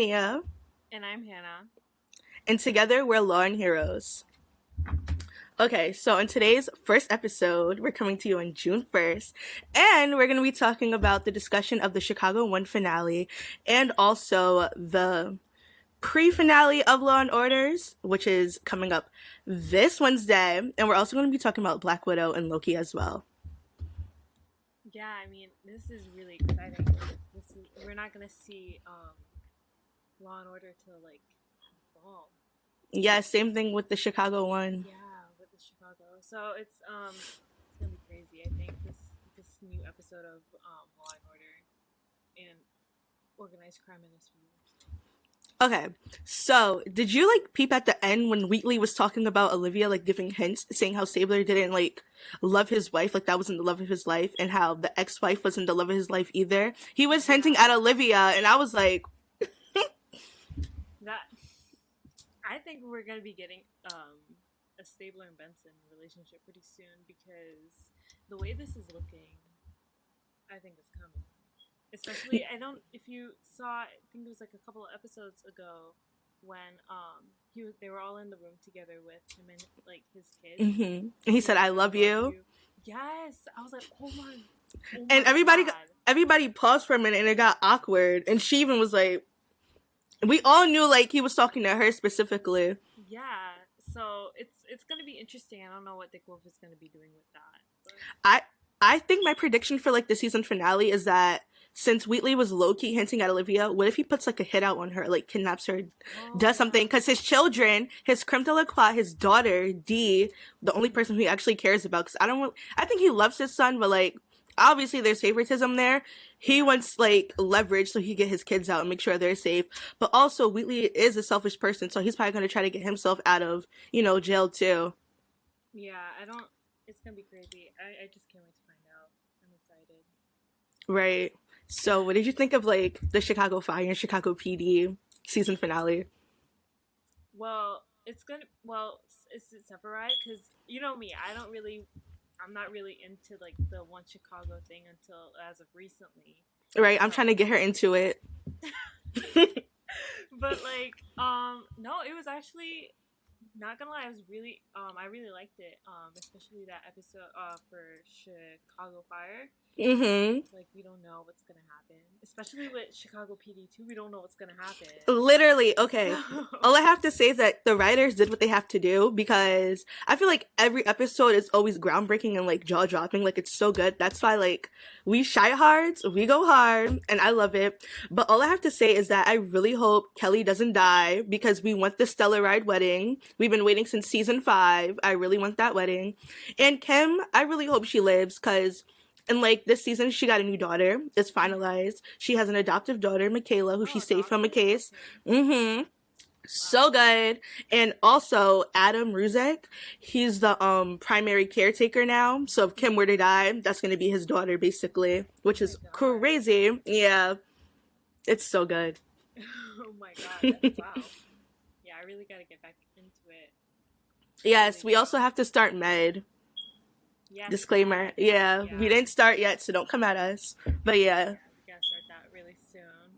Saniyah, And I'm Hannah. and together we're Law and Heroes. Okay, so in today's first episode, we're coming to you on June 1st, and we're going to be talking about the discussion of the Chicago 1 finale and also the pre-finale of Law and Orders, which is coming up this Wednesday, and we're also going to be talking about Black Widow and Loki as well. Yeah, I mean, this is really exciting. We're not gonna see Law and Order till like fall. Yeah, same thing with the Chicago 1. Yeah, with the Chicago. So it's gonna be crazy. I think this new episode of Law and Order and organized crime in this view. Okay, so did you peep at the end when Wheatley was talking about Olivia giving hints, saying how Stabler didn't love his wife, that wasn't the love of his life, and how the ex-wife wasn't the love of his life either? He was hinting at Olivia, and I was like, that. I think we're gonna be getting a Stabler and Benson relationship pretty soon because the way this is looking, I think it's coming. Especially, if you saw, I think it was a couple of episodes ago when they were all in the room together with him and his kids. Mm-hmm. And he said, "I love you." Yes, I was like, oh my and everybody paused for a minute, and it got awkward. And she even was like, we all knew he was talking to her specifically. Yeah, so it's gonna be interesting. I don't know what Dick Wolf is gonna be doing with that. I think my prediction for the season finale is that since Wheatley was low-key hinting at Olivia, what if he puts a hit out on her, kidnaps her, does something? Because his children, his creme de la croix, his daughter, Dee, the only person who he actually cares about, because I think he loves his son, but obviously there's favoritism there. He wants leverage so he can get his kids out and make sure they're safe. But also Wheatley is a selfish person, so he's probably going to try to get himself out of, jail too. Yeah, it's going to be crazy. I just can't wait to find out. I'm excited. Right. So what did you think of the Chicago Fire and Chicago PD season finale? Well, it's separate because you know me, I'm not really into the one Chicago thing until as of recently. Right, I'm trying to get her into it. But no, it was actually, not gonna lie, I really liked it. Especially that episode for Chicago Fire. Mm-hmm. We don't know what's gonna happen, especially with Chicago PD 2. We don't know what's gonna happen. Literally, okay. All I have to say is that the writers did what they have to do, because I feel every episode is always groundbreaking and jaw dropping. It's so good. That's why we shy hards, we go hard, and I love it. But all I have to say is that I really hope Kelly doesn't die, because we want the Stella Ride wedding. We've been waiting since season 5. I really want that wedding. And Kim, I really hope she lives, because in this season, she got a new daughter. It's finalized. She has an adoptive daughter, Michaela, who she saved from a case. Mm-hmm. Wow. So good. And also Adam Ruzek, he's the primary caretaker now. So if Kim were to die, that's gonna be his daughter, basically, which is crazy. Yeah, it's so good. Oh my god! Wow. Yeah, I really gotta get back into it. Yes, we also have to start Med. Yes. Disclaimer. Yeah, we didn't start yet, so don't come at us. But yeah. We gotta start that really soon.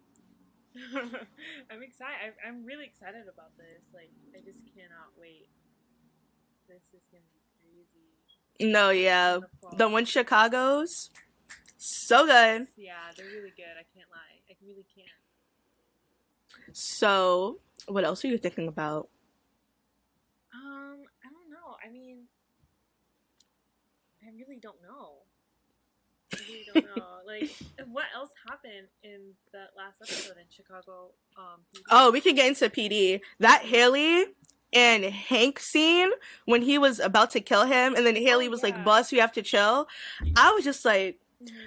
I'm excited. I'm really excited about this. I just cannot wait. This is gonna be crazy. No, yeah. The one Chicago's so good. Yeah, they're really good. I can't lie. I really can't. So, what else are you thinking about? I don't know. I mean, I really don't know. What else happened in that last episode in Chicago? PD? Oh, we can get into PD. That Haley and Hank scene when he was about to kill him, and then Haley was boss, you have to chill. I was just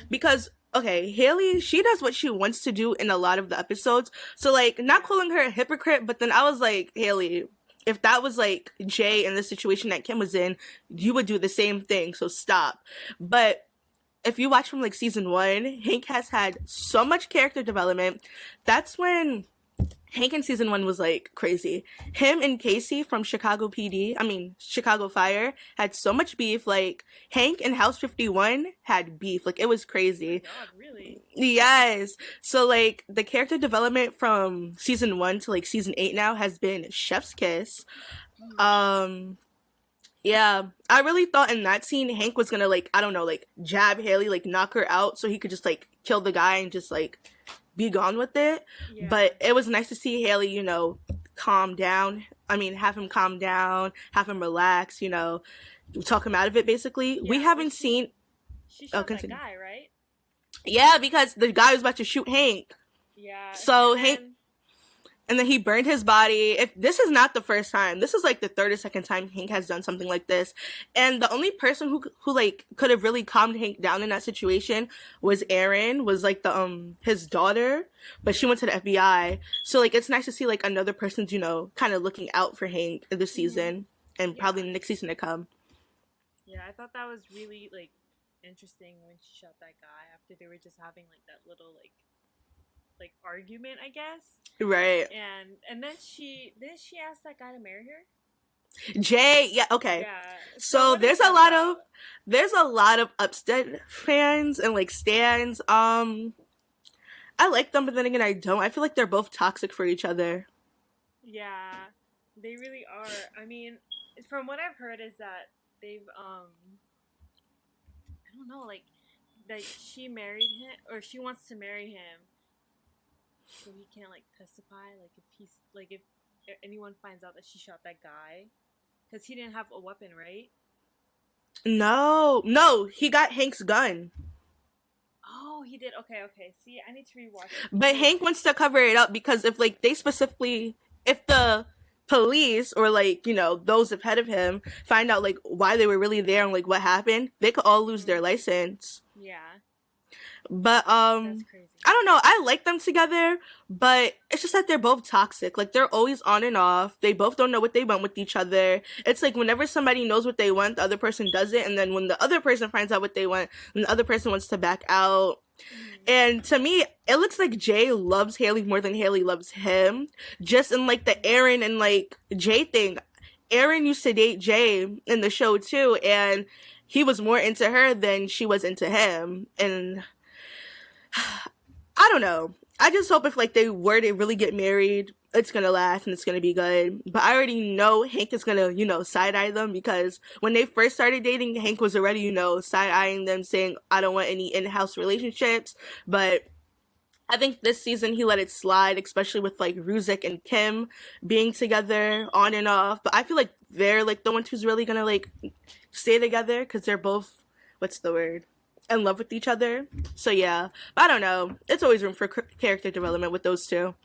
because, okay, Haley, she does what she wants to do in a lot of the episodes. So, not calling her a hypocrite, but then I was like, Haley, if that was Jay in the situation that Kim was in, you would do the same thing, so stop. But if you watch from season 1, Hank has had so much character development. That's when Hank in season 1 was like crazy. Him and Casey from Chicago PD, I mean Chicago Fire, had so much beef. Like Hank and House 51 had beef. Like it was Oh my crazy. god, really? Yes. So like the character development from season 1 to like season 8 now has been chef's kiss. Hmm. Um yeah, I really thought in that scene Hank was gonna like, I don't know, like jab Haley, like knock her out so he could just like kill the guy and just like be gone with it. Yeah. But it was nice to see Haley, calm down. I mean, have him calm down, have him relax, talk him out of it basically. We Yeah, but haven't she seen she oh, shot that continue. guy, right? Yeah, because the guy was about to shoot Hank. Yeah, So and Hank then and then he burned his body. If this is not the first time, this is like the third or second time Hank has done something like this. And the only person who like could have really calmed Hank down in that situation was Erin, was like the his daughter, but she went to the FBI. So like it's nice to see like another person's, kind of looking out for Hank in this hmm season and probably yeah, the next season to come. yeah, I thought that was really like interesting when she shot that guy after they were just having like that little like argument, I guess. Right. And then she asked that guy to marry her. Jay, yeah, okay. Yeah. So So what is there's a that lot of about? Upstead fans and like stans. I like them, but then again, I don't. I feel like they're both toxic for each other. Yeah, they really are. I mean, from what I've heard is that they've I don't know, like she married him or she wants to marry him so he can't like testify like if anyone finds out that she shot that guy because he didn't have a weapon, right? No, no, he got Hank's gun. Oh, he did. Okay, okay. See, I need to rewatch it But because Hank wants to cover it up because if like they specifically if the police or like, those ahead of him find out like why they were really there and like what happened, they could all lose their mhm, license. yeah, But that's crazy. I don't know. I like them together, but it's just that they're both toxic. Like they're always on and off. They both don't know what they want with each other. It's like whenever somebody knows what they want, the other person does it, and then when the other person finds out what they want, and the other person wants to back out. Hmm. And to me, it looks like Jay loves Haley more than Haley loves him. Just in like the Aaron and like Jay thing. Aaron used to date Jay in the show too, and he was more into her than she was into him. And I don't know. I just hope if like they were to really get married, it's gonna last and it's gonna be good. But I already know Hank is gonna, side eye them because when they first started dating, Hank was already, side eyeing them, saying, I don't want any in house relationships. But I think this season he let it slide, especially with like Ruzek and Kim being together on and off. But I feel like they're like the ones who's really gonna like stay together because they're both, what's the word? In love with each other. So yeah, but I don't know. It's always room for character development with those two.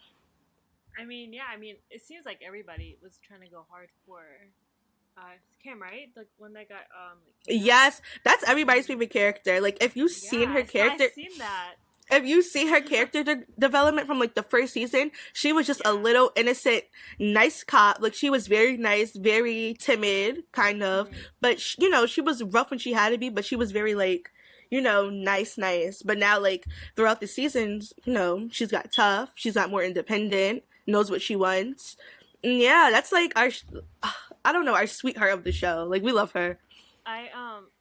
I mean, yeah, I mean, it seems like everybody was trying to go hard for Kim, right? Like when they got like kidnapped. Yes, that's everybody's Hmm. favorite character. Like Yeah, I seen that. if you see her character development from like the first season, she was just a Yeah. little innocent, nice cop. Like she was very nice, very timid, kind of. Hmm. But she was rough when she had to be. But she was very like, nice, nice. But now like throughout the seasons, she's got tough. She's got more independent. Knows what she wants. And yeah, that's like our. I don't know, our sweetheart of the show. Like we love her. I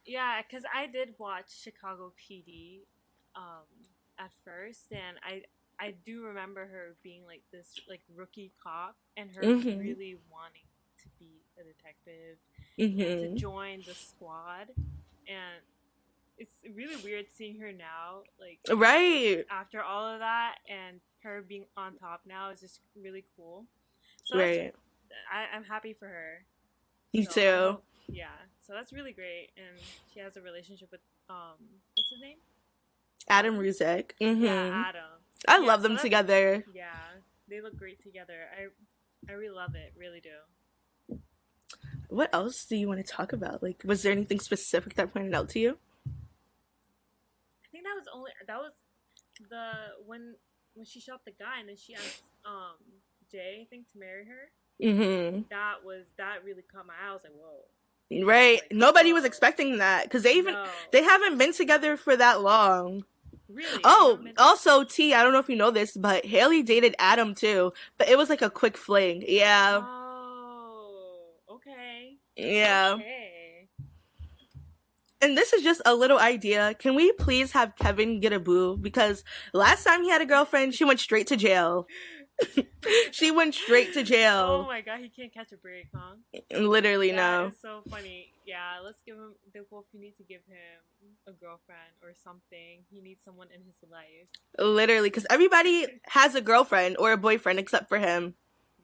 yeah, because I did watch Chicago PD um at first, and I do remember her being like this like rookie cop, and her Mhm. really wanting to be a detective and to Mhm. join the squad, and it's really weird seeing her now, like Right. after all of that, and her being on top now is just really cool. So that's Right. I'm happy for her. Me So I too. hope, yeah. So that's really great, and she has a relationship with what's his name? Adam Adam. Ruzek. Yeah, Mhm. Adam. I Yeah. love So them that's together. yeah. They look great together. I really love it. Really do. What else do you want to talk about? Like, was there anything specific that pointed out to you? I think that was the when she shot the guy and then she asked Jay, I think, to marry her. Mm-hmm. That really caught my eye. I was like, whoa. Right. Like, Nobody was whoa. expecting that because No. they haven't been together for that long. Really? You Oh, don't mention? also T, I don't know if you know this, but Haley dated Adam too, but it was like a quick fling. Yeah. Oh, okay. Yeah. Okay. And this is just a little idea. Can we please have Kevin get a boo? Because last time he had a girlfriend, she went straight to jail. She went straight to Oh jail. my god, he can't catch a break, huh? Literally, That no. is so funny. Yeah, let's give him the wolf. You need to give him a girlfriend or something. He needs someone in his life. Literally, because everybody has a girlfriend or a boyfriend except for him.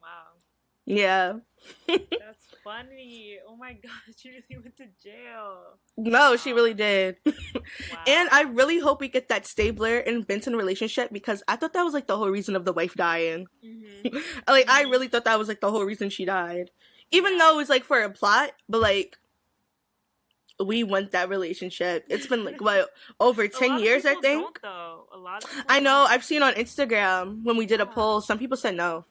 Wow, Yeah. that's funny. Oh my god, she really went to jail. No, she really Wow, did. And I wow. really hope we get that Stabler and Benson relationship because I thought that was like the whole reason of the wife dying. Mhm. Like, I Mhm. really thought that was like the whole reason she died. Even Yeah. though it was like for a plot, but like, we want that relationship. It's been like, what, over A 10 lot of years, I people don't think? though. A lot of people I know, don't. I've seen on Instagram when we did a Yeah. poll, some people said no.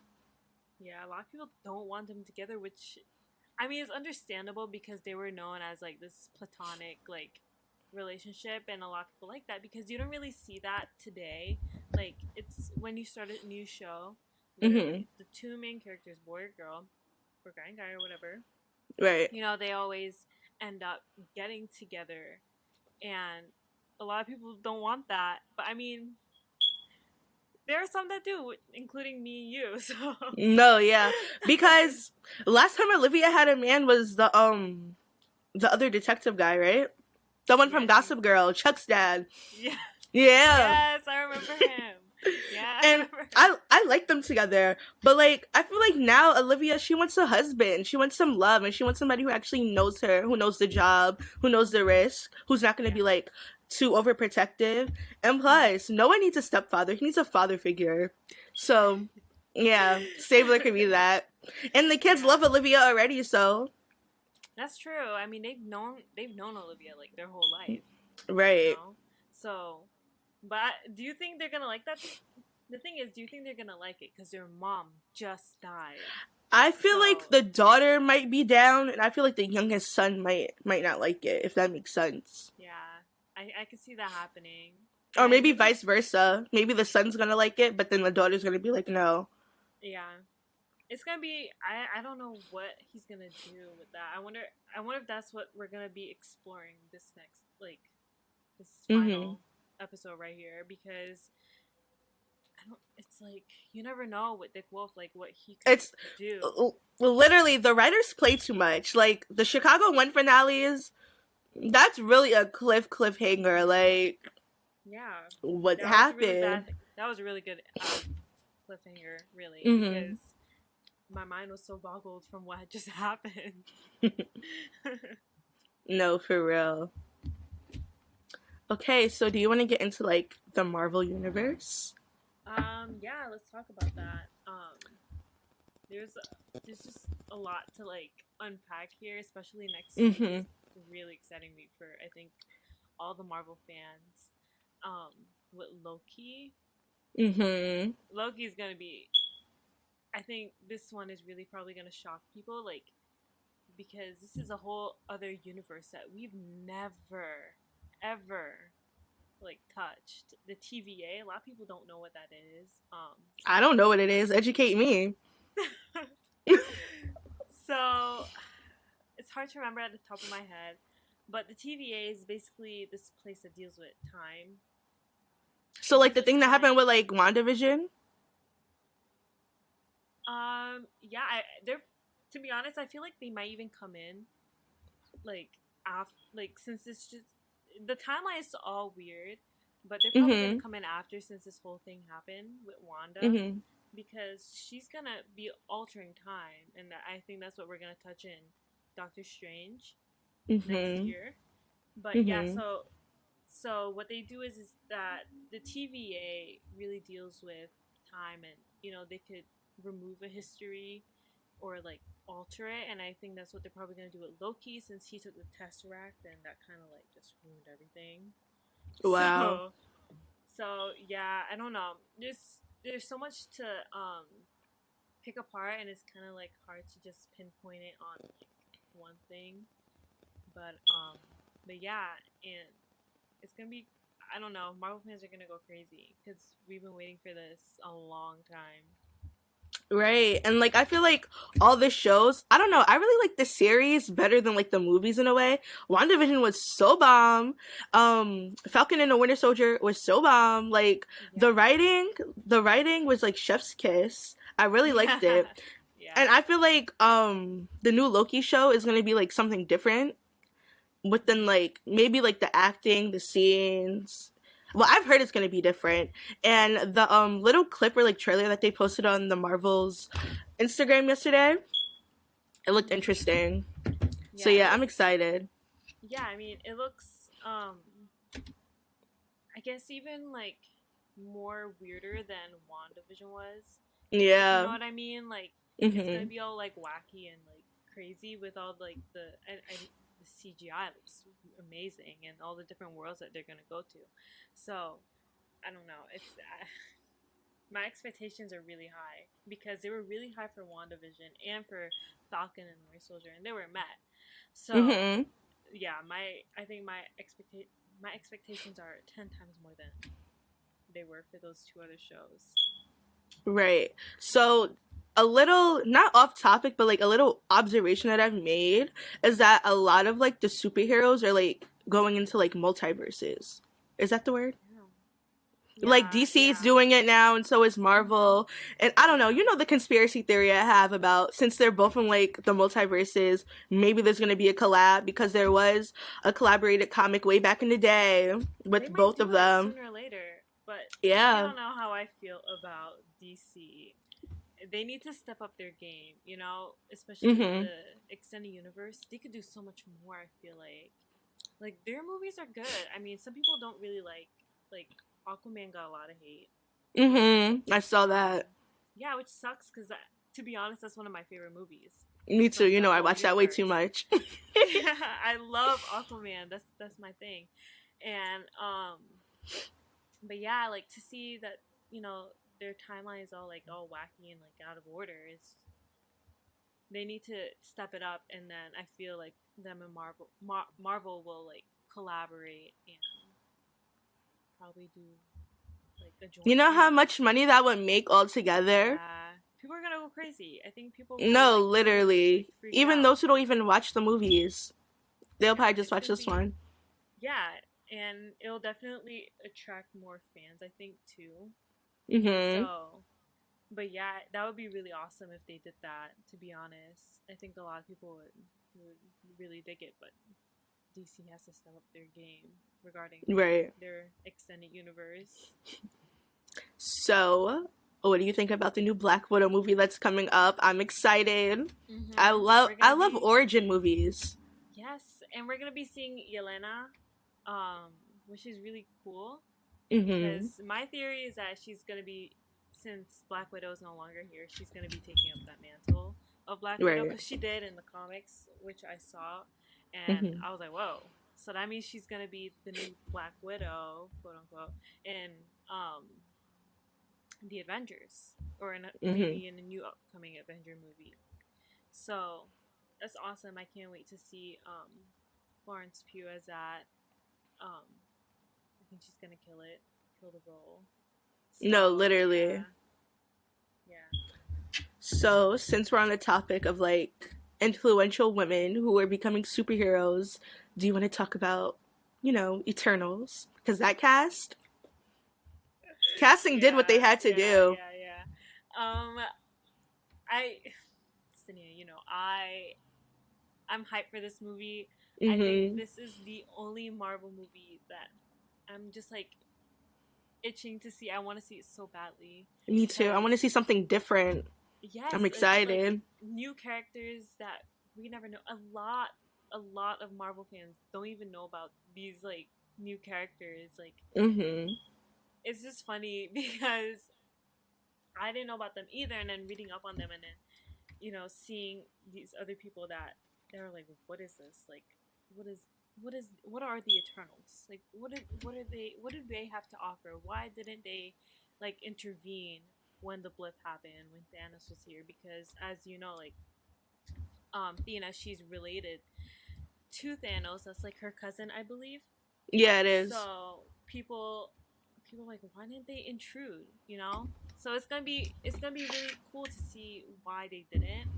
Yeah, a lot of people don't want them together, which I mean, it's understandable because they were known as like this platonic like relationship, and a lot of people like that because you don't really see that today. Like it's when you start a new show, Hmm. literally the two main characters, boy or girl, or guy and guy or whatever. Right. You know, they always end up getting together, and a lot of people don't want that. But I mean, there are some that do, including me and you. So No, yeah. Because last time Olivia had a man was the other detective guy, right? The one yeah, from I think Gossip Girl, Chuck's dad. yeah. Yeah. Yes, I remember him. Yeah, I And remember him. I like them together. But like I feel like now Olivia, she wants a husband. She wants some love and she wants somebody who actually knows her, who knows the job, who knows the risk, who's not gonna Yeah. be like too overprotective. And Mm. plus, no one needs a stepfather. He needs a father figure. So yeah, Stabler could be that. And the kids Yeah, love Olivia already, so that's true. I mean, they've known Olivia like their whole life, you right. know. So, but do you think they're gonna like that? The thing is, do you think they're gonna like it because their mom just died? I feel like So the daughter might be down, and I feel like the youngest son might not like it, if that makes sense. yeah, I could see that happening, Or and maybe maybe vice versa. Maybe the son's gonna like it, but then the daughter's gonna be like, no. yeah, it's gonna be. I don't know what he's gonna do with that. I wonder if that's what we're gonna be exploring this next this Hmm. final episode right here because I don't. It's like you never know with Dick Wolf, like what he could It's do. literally the writers play too much. Like the Chicago One finales, that's really a cliffhanger. Like Yeah, what that was a really happened? bad. That was a really good cliffhanger, really, Hmm. because my mind was so boggled from what had just happened. No, for real. Okay, so do you want to get into like the Marvel universe? Yeah, let's talk about that. There's there's just a lot to like unpack here, especially next week is Hmm. a really exciting week for I think all the Marvel fans. Um, with Loki, Hmm. Loki's gonna be. I think this one is really probably gonna shock people, like because this is a whole other universe that we've never, ever like touched. The TVA. A lot of people don't know what that is. I don't know what it is. Educate me. So it's hard to remember at the top of my head, but the TVA is basically this place that deals with time. So It like deals the with thing that happened time. with like WandaVision. Yeah, they're to be honest, I feel like they might even come in like like since it's just the timeline is all weird, but they're probably gonna Hmm. come in after since this whole thing happened with Wanda Hmm. because she's gonna be altering time, and I think that's what we're gonna touch in Doctor Strange next Hmm. year. But yeah, Hmm. so what they do is that the TVA really deals with time, and they could remove a history or like alter it, and I think that's what they're probably gonna do with Loki since he took the Tesseract, and that kind of like just ruined everything. Wow. So yeah, I don't know. There's so much to pick apart, and it's kind of like hard to just pinpoint it on like one thing. But yeah, and it's gonna be. I don't know. Marvel fans are gonna go crazy because we've been waiting for this a long time. Right. And like I feel like all the shows, I don't know, I really like the series better than like the movies in a way. WandaVision was so bomb. Falcon and the Winter Soldier was so bomb. Like Yeah. the writing was like chef's kiss. I really liked Yeah. it. Yeah. And I feel like the new Loki show is going to be like something different within like maybe like the acting, the scenes. Well, I've heard it's gonna be different, and the little clip or like trailer that they posted on the Marvel's Instagram yesterday, it looked Mhm. interesting. So Yeah, it yeah, I'm looks. excited. Yeah, I mean, it looks. I guess even like more weirder than WandaVision was. You know Yeah. what I mean? Like it's gonna Mhm. be all like wacky and like crazy with all like the CGI looks amazing and all the different worlds that they're gonna go to. So I don't know. It's my expectations are really high because they were really high for WandaVision and for Falcon and Winter Soldier, and they were met. So Mhm. yeah, I think my expectations are 10 times more than they were for those two other shows. Right. So a little not off topic, but like a little observation that I've made is that a lot of like the superheroes are like going into like multiverses. Is that the word? Yeah, Like yeah, DC's yeah. doing it now, and so is Mhm. Marvel. And I don't know, Yeah. you know the conspiracy theory I have about since they're both in like the multiverses, maybe there's gonna be a collab because there was a collaborated comic way back in the day They with might both do of it them. sooner or later, but you Yeah. don't know how I feel about DC. They need to step up their game, you know, especially with Mhm. the extended universe. They could do so much more, I feel like their movies are good. I mean, some people don't really like Aquaman got a lot of hate. Mhm. I saw Um that. yeah, which sucks cuz to be honest, that's one of my favorite movies Me too. from You know that I whole watch that way too universe. much. I love Aquaman. That's my thing. And but yeah, like to see that, you know, their timeline is all like all wacky and like out of order is they need to step it up, and then I feel like them and Marvel will like collaborate and probably do like a You joint know how movie. much money that would make altogether? Yeah, people are gonna go crazy. I think people will No, like pretty much literally. freak Even out. those who don't even watch the movies, they'll Yeah, probably just it's watch gonna this be one. yeah, and it'll definitely attract more fans, I think, too. Mhm. So, but yeah, that would be really awesome if they did that. To be honest, I think a lot of people would really dig it, but DC has to step up their game regarding Right. their extended universe. So, what do you think about the new Black Widow movie that's coming up? I'm excited. We're I gonna love be origin movies. yes, and we're gonna be seeing Yelena, which is really cool Mhm. because my theory is that she's gonna be, since Black Widow is no longer here, she's gonna be taking up that mantle of Black Widow Right. because she did in the comics, which I saw, and Mhm. I was like, whoa. So that means she's gonna be the new Black Widow, quote unquote, in um the Avengers, or Mhm. maybe in a new upcoming Avenger movie. So that's awesome. I can't wait to see Florence Pugh as that. I think she's gonna kill the role. No, So literally. yeah, yeah, So, since we're on the topic of like influential women who are becoming superheroes, do you want to talk about, Eternals? Because that casting did what they yeah, had to yeah, do. yeah, yeah. I, Saniyah, you know, I'm hyped for this movie. I think Mhm. this is the only Marvel movie that I'm just like itching to see. I want to see it so badly Me too. I want to because see something different. I'm yes, like excited. new characters that we never know. A lot of Marvel fans don't even know about these like new characters. Like Mhm. it's just funny because I didn't know about them either, and then reading up on them, and then seeing these other people that they're like, what is this? Like, what is what are the Eternals? Like, what are they? What did they have to offer? Why didn't they like intervene when the blip happened when Thanos was here? Because as you know, like Thena, she's related to Thanos. That's like her cousin, I believe. Yeah, it is. So people like, why didn't they intrude? You know, so it's gonna be really cool to see why they didn't.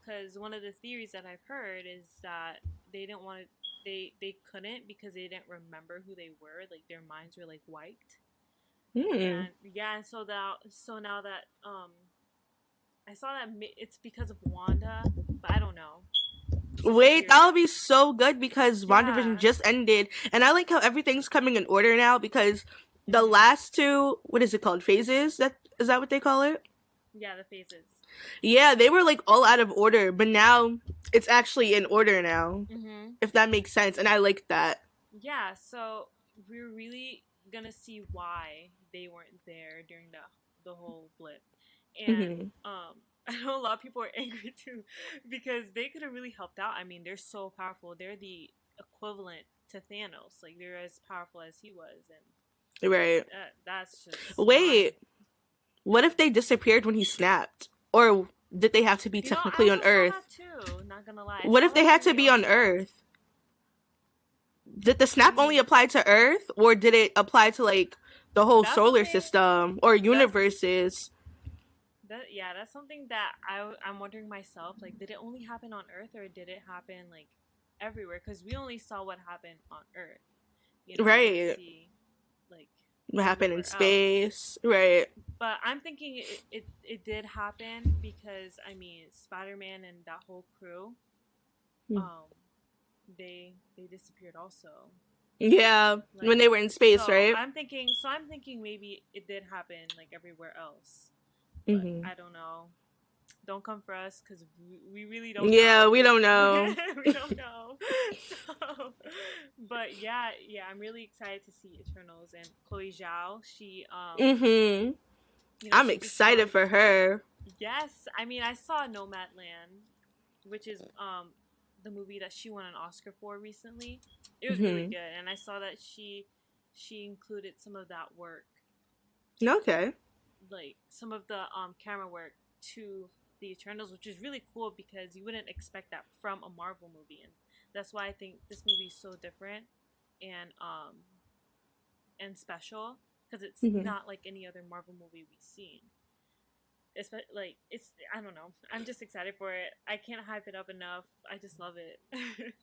Because one of the theories that I've heard is that they didn't want to. They couldn't because they didn't remember who they were. Like their minds were like wiped. Hmm. And yeah, and so now that I saw that it's because of Wanda, but I don't know. It's just a Wait, that theory. would be so good because WandaVision Yeah. just ended, and I like how everything's coming in order now because the Mhm. last two, what is it called, phases? That is that what they call it? Yeah, the phases. Yeah, they were like all out of order, but now it's actually in order now. Mhm. If that makes sense, and I like that. Yeah, so we're really gonna see why they weren't there during the whole blip. And Hmm. I know a lot of people are angry too because they could have really helped out. I mean, they're so powerful. They're the equivalent to Thanos. Like they're as powerful as he was, and Right. that's just mind. Wait, what if they disappeared when he snapped? Or did they have to be You know, I technically on also saw Earth? that too. Not gonna lie, I What saw if they that had to theory be on also. Earth? Did the I snap only mean, apply to Earth, or did it apply to like the whole that's solar something. system or That's universes? yeah. That's something that I'm wondering myself. Like, did it only happen on Earth or did it happen like everywhere? Because we only saw what happened on Earth. You know, we didn't Right. see like What happened in everywhere else. space? Right. But I'm thinking it did happen because I mean Spider Man and that whole crew, um, they disappeared also. Yeah, when Like they were in space, right? so I'm thinking maybe it did happen like everywhere else. But Hmm. I don't know. Don't come for us because we really don't Yeah, know. we don't know. We don't know. So, but yeah, I'm really excited to see Eternals and Chloe Zhao. She Hmm. I'm she just excited won. for her. Yes, I mean I saw Nomadland, which is the movie that she won an Oscar for recently. It was really Hmm. good, and I saw that she included some of that work, Okay. like some of the camera work to the Eternals, which is really cool because you wouldn't expect that from a Marvel movie, and that's why I think this movie is so different and special because it's Hmm. not like any other Marvel movie we've seen. It's like it's I don't know. I'm just excited for it. I can't hype it up enough. I just love it.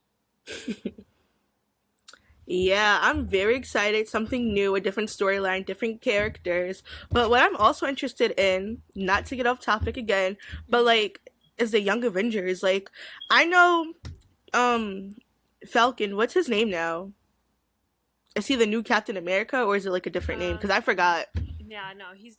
Yeah, I'm very excited. Something new, a different storyline, different characters. But what I'm also interested in, not to get off topic again, but Mhm. like, is the Young Avengers. Like, I know, um, Falcon. What's his name now? Is he the new Captain America, or is it like a different name? Because I forgot. Yeah, no, he's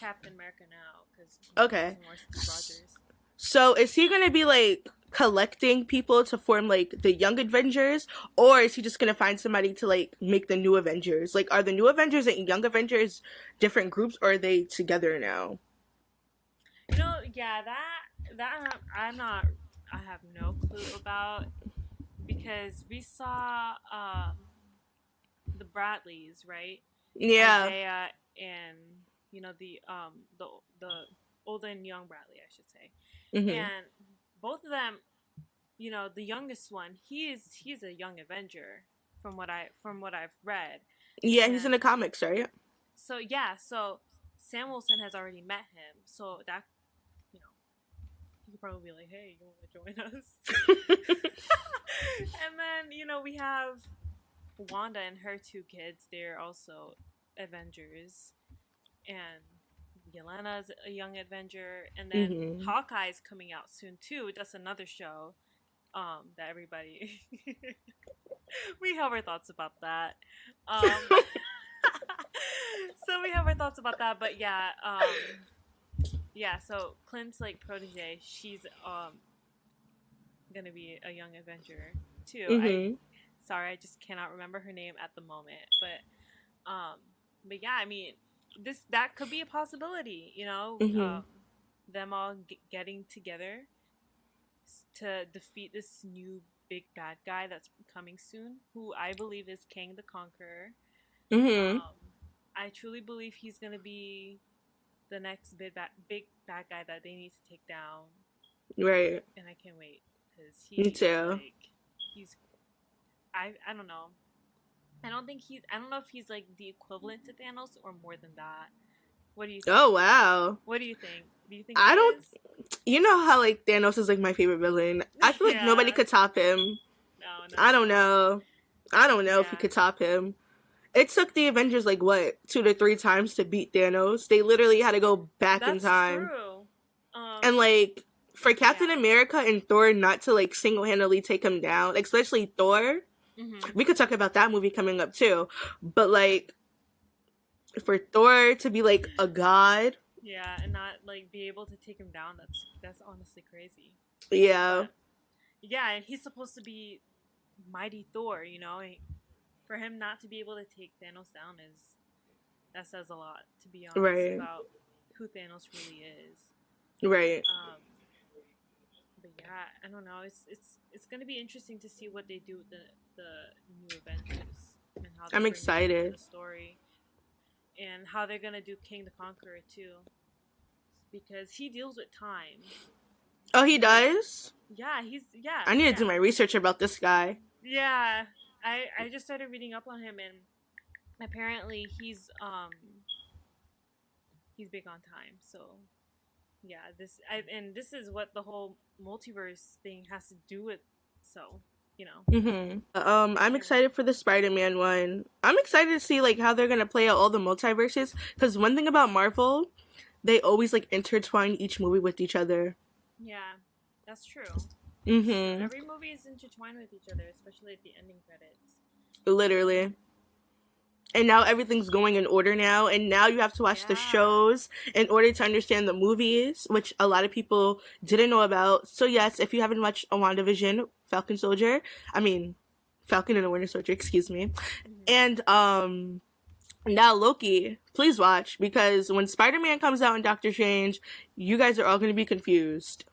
Captain America now because there was Okay. more Steve Rogers. So is he gonna be like collecting people to form like the Young Avengers, or is he just gonna find somebody to like make the new Avengers? Like, are the new Avengers and Young Avengers different groups, or are they together now? You know, yeah, that I'm not. I have no clue about because we saw the Bradleys, right? Yeah. Isaiah and the the old and young Bradley, I should say, Hmm. and both of them, the youngest one, he's a young Avenger from what I've read, Yeah, he's in and the comics, right? so yeah, so Sam Wilson has already met him, so that you know he could probably be like, hey, you want to join us? And then we have Wanda and her two kids. They're also Avengers, and Yelena's a young Avenger, and then Hmm. Hawkeye's coming out soon too. That's another show that everybody we have our thoughts about that. Um, so we have our thoughts about that, but yeah. So Clint's like protege, she's gonna be a young Avenger too. Hmm. I just cannot remember her name at the moment, um, but yeah, I mean, that could be a possibility. Hmm. Them all getting together to defeat this new big bad guy that's coming soon, who I believe is Kang the Conqueror. Hmm. Um, I truly believe he's gonna be the next big bad guy that they need to take down, Right. and I can't wait because Me he is too. like he's I don't know. I don't know if he's like the equivalent to Thanos or more than that. What do you think? Oh wow. What do you think? Do you think he I don't. is? You know how like Thanos is like my favorite villain. I feel like nobody Yeah. could top him. No, no, I no, don't no. know. I don't know if he Yeah. could top him. It took the Avengers like what 2 to 3 times to beat Thanos. They literally had to go back in That's time, true. and like for Captain Yeah. America and Thor not to like single handedly take him down, especially Thor. Mhm. We could talk about that movie coming up too, but like for Thor to be like a god, Yeah, and not like be able to take him down. That's honestly crazy. yeah, But yeah, and he's supposed to be mighty Thor, you know. And for him not to be able to take Thanos down is that says a lot, to be honest, right, about who Thanos really is. right. Um, but yeah, I don't know. It's gonna be interesting to see what they do with the new Avengers and how they I'm bring that into excited. the story, and how they're gonna do King the Conqueror too, because he deals with time. Oh, he He, does. yeah, he's yeah, I need to do yeah, my research about this guy. yeah. I just started reading up on him, and apparently he's big on time. So yeah, and this is what the whole multiverse thing has to do with. So you know, I'm can't wait. excited for the Spider-Man one. I'm excited to see like how they're gonna play out all the multiverses. Because one thing about Marvel, they always like intertwine each movie with each other. Yeah, that's true. That's true. Mm-hmm. Every movie is intertwined with each other, especially at the ending credits. So Literally. And now everything's going in order now, and now you have to watch the yeah, shows in order to understand the movies, which a lot of people didn't know about. So yes, if you haven't watched a WandaVision, Falcon Soldier, I mean Falcon and the Winter Soldier, excuse me, hmm and now Loki, please watch, because when Spider-Man comes out in Doctor Strange, you guys are all going to be confused.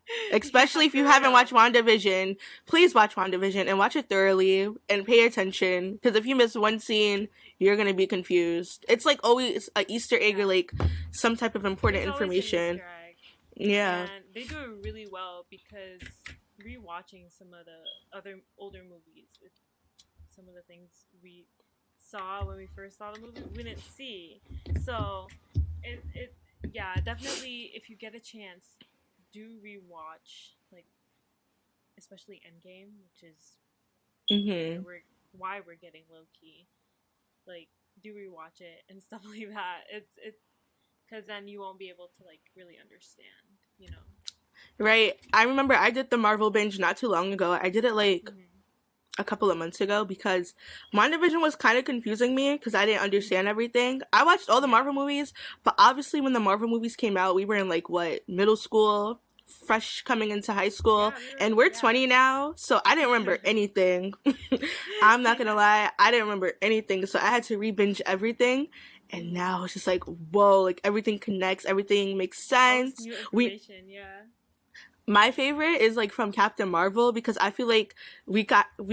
yeah, Especially if you for haven't watched real. WandaVision, please watch WandaVision and watch it thoroughly and pay attention. Because if you miss one scene, you're gonna be confused. It's like always a Easter egg or Yeah, like some type of important there's always an information. Easter egg, Yeah. and they do it really well because rewatching some of the other older movies, some of the things we saw when we first saw the movie, we didn't see. So it yeah, definitely if you get a chance, do rewatch, like especially Endgame, which is where Mhm. we're getting Loki. Like do rewatch it and stuff like that. It's because then you won't be able to like really understand, you know. Right. I remember I did the Marvel binge not too long ago. I did it like Mm-hmm. a couple of months ago because WandaVision was kind of confusing me because I didn't understand Mm-hmm. everything. I watched all the Yeah. Marvel movies, but obviously when the Marvel movies came out, we were in like what, middle school, fresh coming into high school, Yeah, we were and we're yeah. 20 now, so I didn't remember anything. I'm not gonna Yeah. lie, I didn't remember anything, so I had to re-binge everything. And Mm-hmm. now it's just like, whoa, like everything connects, everything makes All this sense. new We information, yeah. My favorite is like from Captain Marvel because I feel like we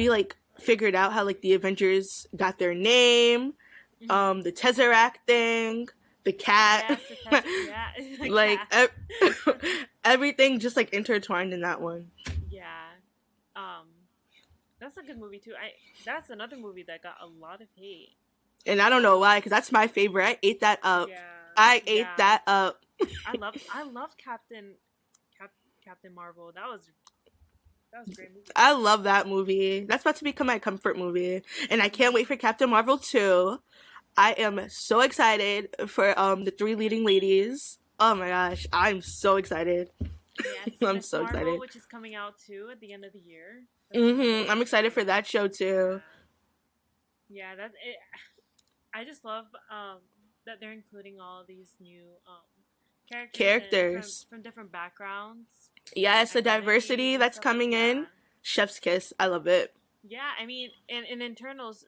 like figured out how like the Avengers got their name, Mm-hmm. the Tesseract thing, the cat, Yes, the test. Yeah, the like cat. everything just like intertwined in that one. Yeah. Um, that's a good movie too. I That's another movie that got a lot of hate. And I don't know why, because that's my favorite. I ate that up. Yeah, I ate yeah. that up. I love Captain Marvel. That was a great movie. I love that movie. That's about to become my comfort movie. And I can't wait Mm-hmm. for Captain Marvel 2. I am so excited for the three leading ladies. Oh my gosh, I'm so excited. Yes, I'm Miss so Marvel, excited. which is coming out too at the end of the year. That's gonna be I'm excited for great. that show too. Yeah, yeah. That's it. I just love that they're including all these new characters and Characters. from different backgrounds and Yes, the identities diversity and that's stuff like coming in. that. Chef's kiss. I love it. Yeah, I mean, in Internals,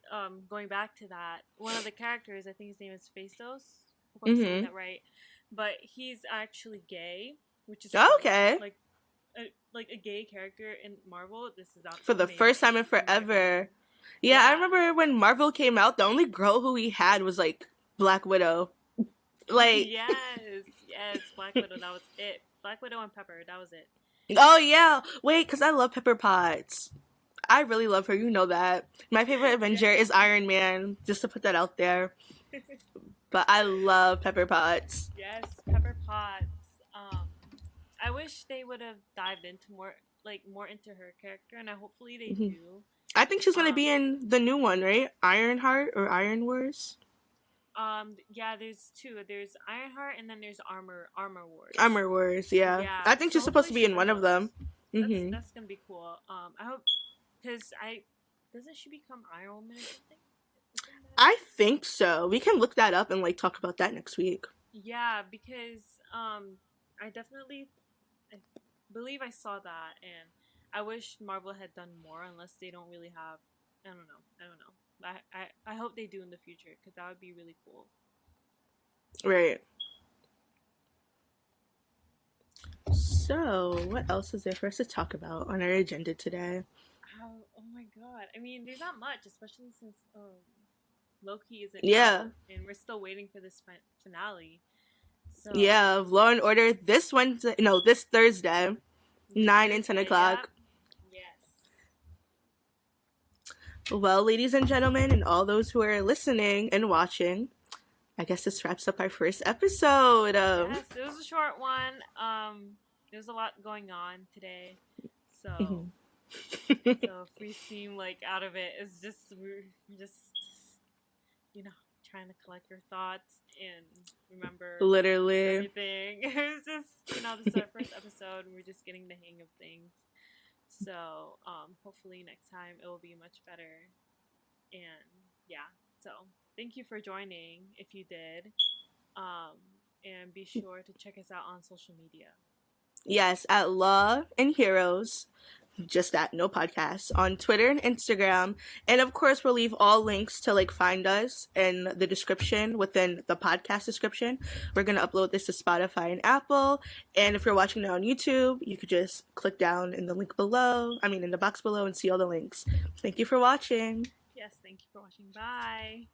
going back to that, one of the characters, I think his name is Phaestos. Hope I'm saying hmm that right, but he's actually gay, which is cool. Okay. Like a gay character in Marvel. This is For the first time amazing, in in my forever. opinion. Yeah, I Yeah, remember when Marvel came out, the only girl who we had was like Black Widow. Like, yes, yes, Black Widow. That was it. Black Widow and Pepper. That was it. oh yeah, wait, because I love Pepper Potts. I really love her. You know that. My favorite Avenger Yeah. is Iron Man, just to put that out there. But I love Pepper Potts. Yes, Pepper Potts. I wish they would have dived into more into her character, and hopefully they Mhm. do. I think she's gonna Um, be in the new one, right? Ironheart or Iron Wars? yeah, there's two. There's Ironheart, and then there's Armor Wars. Armor Wars, yeah. Yeah, I think so she's supposed hopefully to be she's in in one of them. those. hmm That's gonna be cool. I hope because I doesn't she become Iron Woman or something? Isn't that? I think so. We can look that up and like talk about that next week. Yeah, because I definitely I believe I saw that, and I wish Marvel had done more. Unless they don't really have, I don't know. I don't know. I hope they do in the future because that would be really cool. Right. So, what else is there for us to talk about on our agenda today? Oh my god! I mean, there's not much, especially since Loki isn't Yeah. out, and we're still waiting for this finale. So Yeah, Law and Order this Wednesday, no, this Thursday, this 9 and 10 Thursday, yep, o'clock. yes, Well, ladies and gentlemen, and all those who are listening and watching, I guess this wraps up our first episode. yes. It was a short one. There's a lot going on today, so so if we seem like out of it, it's just we're just you know trying to collect your thoughts and remember Literally. everything. It was just this is our first episode and we're just getting the hang of things. So hopefully next time it will be much better. And yeah, so thank you for joining if you did. Um, and be sure to check us out on social media. Yes, at Law and Heroes, just that, no podcasts, on Twitter and Instagram. And of course, we'll leave all links to like find us in the description within the podcast description. We're going to upload this to Spotify and Apple. And if you're watching it on YouTube, you could just click down in the link below, in the box below, and see all the links. Thank you for watching. Yes, thank you for watching. Bye.